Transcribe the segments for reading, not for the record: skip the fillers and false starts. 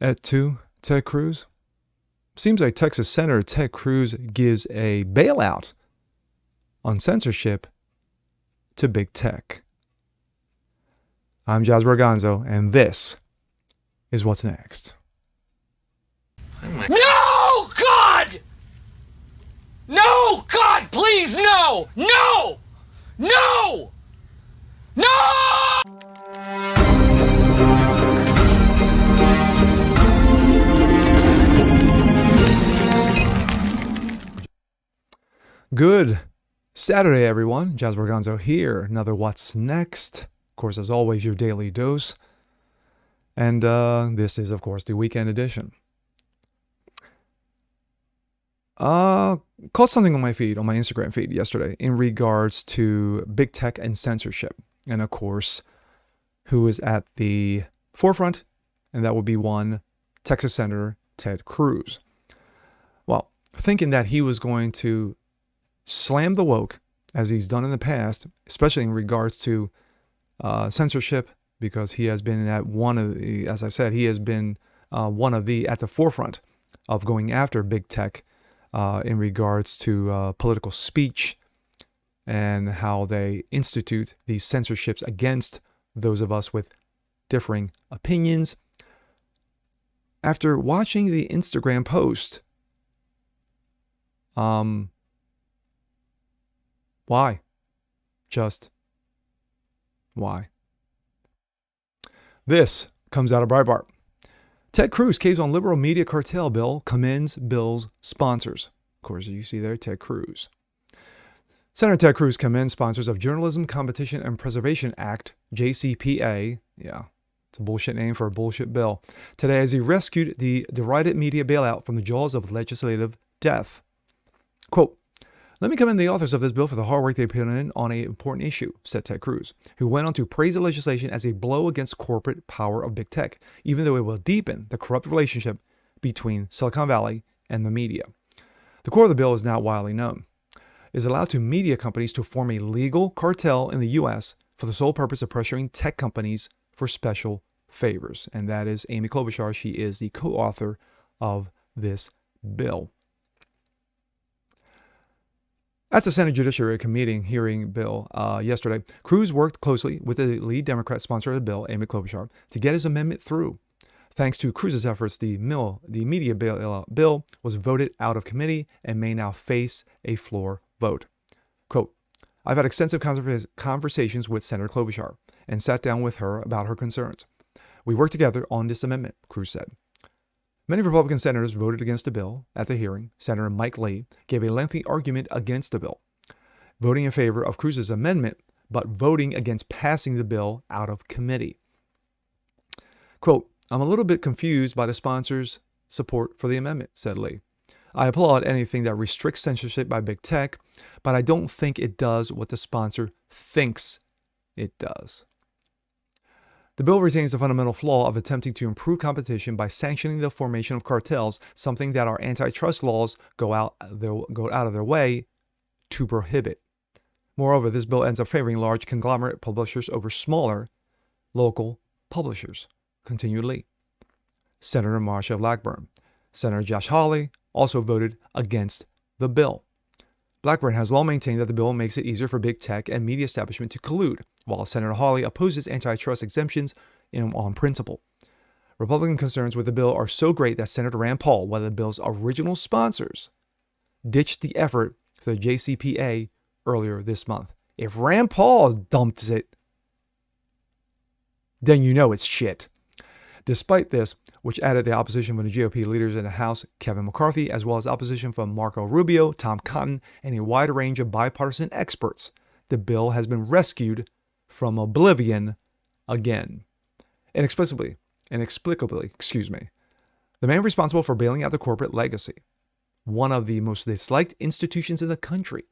At 2, Ted Cruz. Seems like Texas Senator Ted Cruz gives a bailout on censorship to big tech. I'm Jazz Berganzo, and this is what's next. No, God! No, God, please, no! No! No! No! Good Saturday, everyone. Jazz Berganzo here. Another What's Next. Of course, as always, your daily dose. And this is, of course, the weekend edition. Caught something on my feed, on my Instagram feed yesterday in regards to big tech and censorship. And of course, who is at the forefront, and that would be one Texas Senator Ted Cruz. Well, thinking that he was going to slam the woke, as he's done in the past, especially in regards to censorship, because he has been at one of the, as I said, he has been one of the at the forefront of going after big tech in regards to political speech and how they institute these censorships against those of us with differing opinions. After watching the Instagram post, why? Just why? This comes out of Breitbart. Ted Cruz caves on liberal media cartel bill, commends bill's sponsors. Of course, you see there, Ted Cruz. Senator Ted Cruz commends sponsors of Journalism Competition and Preservation Act, JCPA. Yeah, it's a bullshit name for a bullshit bill. Today, as he rescued the derided media bailout from the jaws of legislative death. Quote, "Let me commend the authors of this bill for the hard work they put in on an important issue," said Ted Cruz, who went on to praise the legislation as a blow against corporate power of big tech, even though it will deepen the corrupt relationship between Silicon Valley and the media. The core of the bill is now widely known. It is allowed to media companies to form a legal cartel in the U.S. for the sole purpose of pressuring tech companies for special favors. And that is Amy Klobuchar. She is the co-author of this bill. At the Senate Judiciary Committee hearing bill yesterday, Cruz worked closely with the lead Democrat sponsor of the bill, Amy Klobuchar, to get his amendment through. Thanks to Cruz's efforts, the media bill was voted out of committee and may now face a floor vote. Quote, "I've had extensive conversations with Senator Klobuchar and sat down with her about her concerns. We worked together on this amendment," Cruz said. Many Republican senators voted against the bill. At the hearing, Senator Mike Lee gave a lengthy argument against the bill, voting in favor of Cruz's amendment, but voting against passing the bill out of committee. Quote, "I'm a little bit confused by the sponsors' support for the amendment," said Lee. "I applaud anything that restricts censorship by big tech, but I don't think it does what the sponsor thinks it does." The bill retains the fundamental flaw of attempting to improve competition by sanctioning the formation of cartels, something that our antitrust laws go out of their way to prohibit. Moreover, this bill ends up favoring large conglomerate publishers over smaller local publishers, continued Lee. Senator Marsha Blackburn. Senator Josh Hawley also voted against the bill. Blackburn has long maintained that the bill makes it easier for big tech and media establishment to collude, while Senator Hawley opposes antitrust exemptions on principle. Republican concerns with the bill are so great that Senator Rand Paul, one of the bill's original sponsors, ditched the effort for the JCPA earlier this month. If Rand Paul dumps it, then you know it's shit. Despite this, which added the opposition from the GOP leaders in the House, Kevin McCarthy, as well as opposition from Marco Rubio, Tom Cotton, and a wide range of bipartisan experts, the bill has been rescued from oblivion again. Inexplicably, the man responsible for bailing out the corporate legacy, one of the most disliked institutions in the country,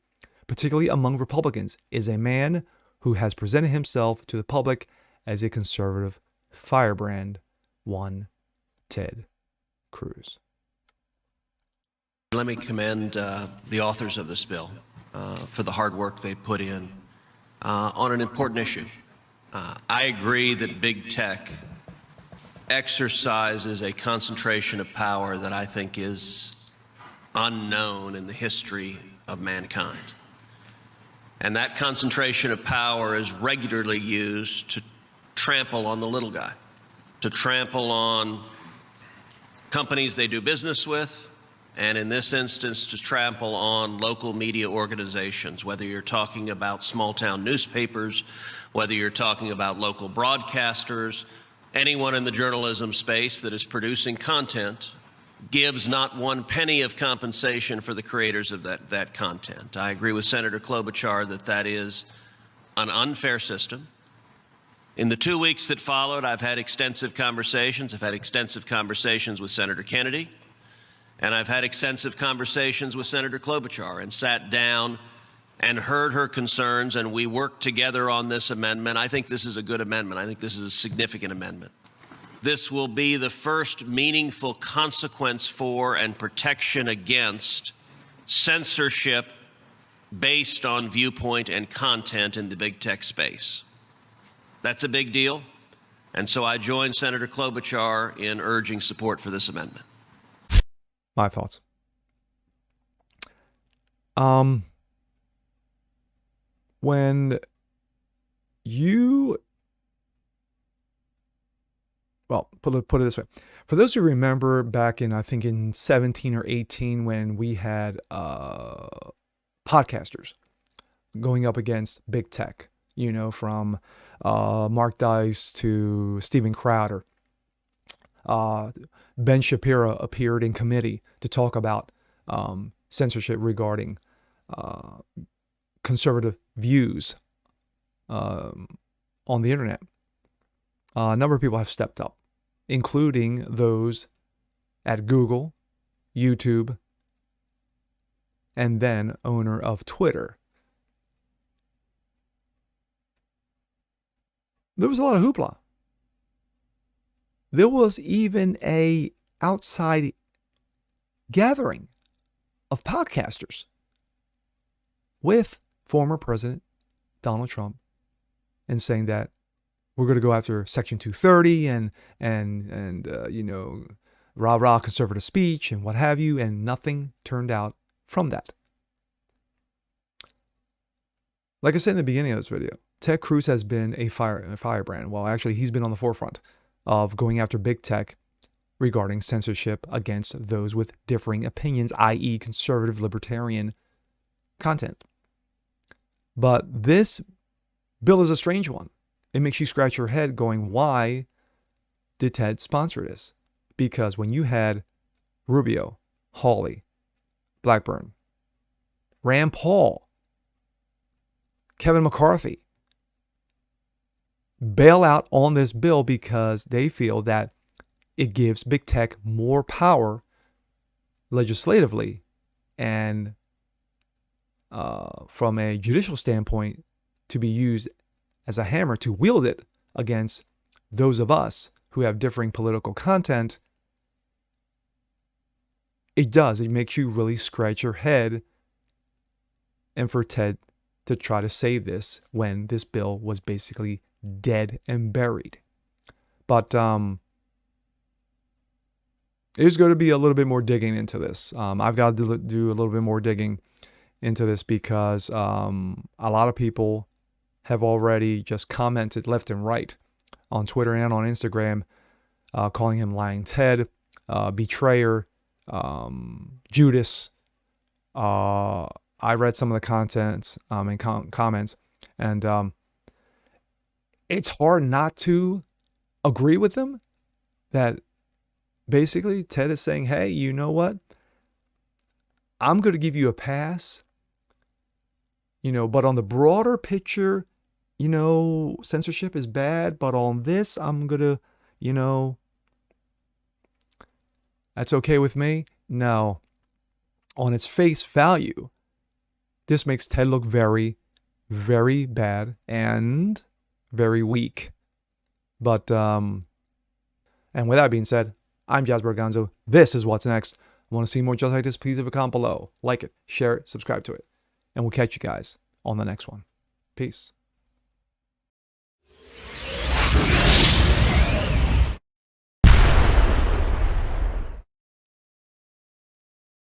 particularly among Republicans, is a man who has presented himself to the public as a conservative firebrand, one Ted Cruz. Let me commend the authors of this bill for the hard work they put in on an important issue. I agree that big tech exercises a concentration of power that I think is unknown in the history of mankind. And that concentration of power is regularly used to trample on the little guy, to trample on companies they do business with, and in this instance, to trample on local media organizations, whether you're talking about small-town newspapers, whether you're talking about local broadcasters, anyone in the journalism space that is producing content gives not one penny of compensation for the creators of that content. I agree with Senator Klobuchar that that is an unfair system. In the 2 weeks that followed, I've had extensive conversations. I've had extensive conversations with Senator Kennedy, and I've had extensive conversations with Senator Klobuchar and sat down and heard her concerns, and we worked together on this amendment. I think this is a good amendment. I think this is a significant amendment. This will be the first meaningful consequence for and protection against censorship based on viewpoint and content in the big tech space. That's a big deal, and so I join Senator Klobuchar in urging support for this amendment. My thoughts. When you, well, put it this way. For those who remember back in, I think in 17 or 18, when we had podcasters going up against big tech, you know, from Mark Dice to Steven Crowder. Ben Shapiro appeared in committee to talk about censorship regarding conservative views on the internet. A number of people have stepped up, including those at Google, YouTube, and then owner of Twitter. There was a lot of hoopla. There was even a outside gathering of podcasters with former President Donald Trump and saying that we're going to go after Section 230 and you know, rah-rah conservative speech and what have you, and nothing turned out from that. Like I said in the beginning of this video, Ted Cruz has been a firebrand. Well, actually, he's been on the forefront of going after big tech regarding censorship against those with differing opinions, i.e. conservative libertarian content. But this bill is a strange one. It makes you scratch your head going, why did Ted sponsor this? Because when you had Rubio, Hawley, Blackburn, Rand Paul, Kevin McCarthy bail out on this bill because they feel that it gives big tech more power legislatively and from a judicial standpoint to be used as a hammer to wield it against those of us who have differing political content. It does. It makes you really scratch your head. And for Ted to try to save this when this bill was basically dead and buried. But there's going to be a little bit more digging into this. I've got to do a little bit more digging into this because a lot of people have already just commented left and right on Twitter and on Instagram, calling him Lying Ted, betrayer, Judas. I read some of the contents and comments, and it's hard not to agree with them that basically Ted is saying, hey, you know what? I'm going to give you a pass, but on the broader picture, censorship is bad, but on this, I'm going to, that's okay with me. No. On its face value, this makes Ted look very, very bad and very weak. But, and with that being said, I'm Jasper Gonzo. This is What's Next. Want to see more just like this? Please leave a comment below. Like it, share it, subscribe to it. And we'll catch you guys on the next one. Peace.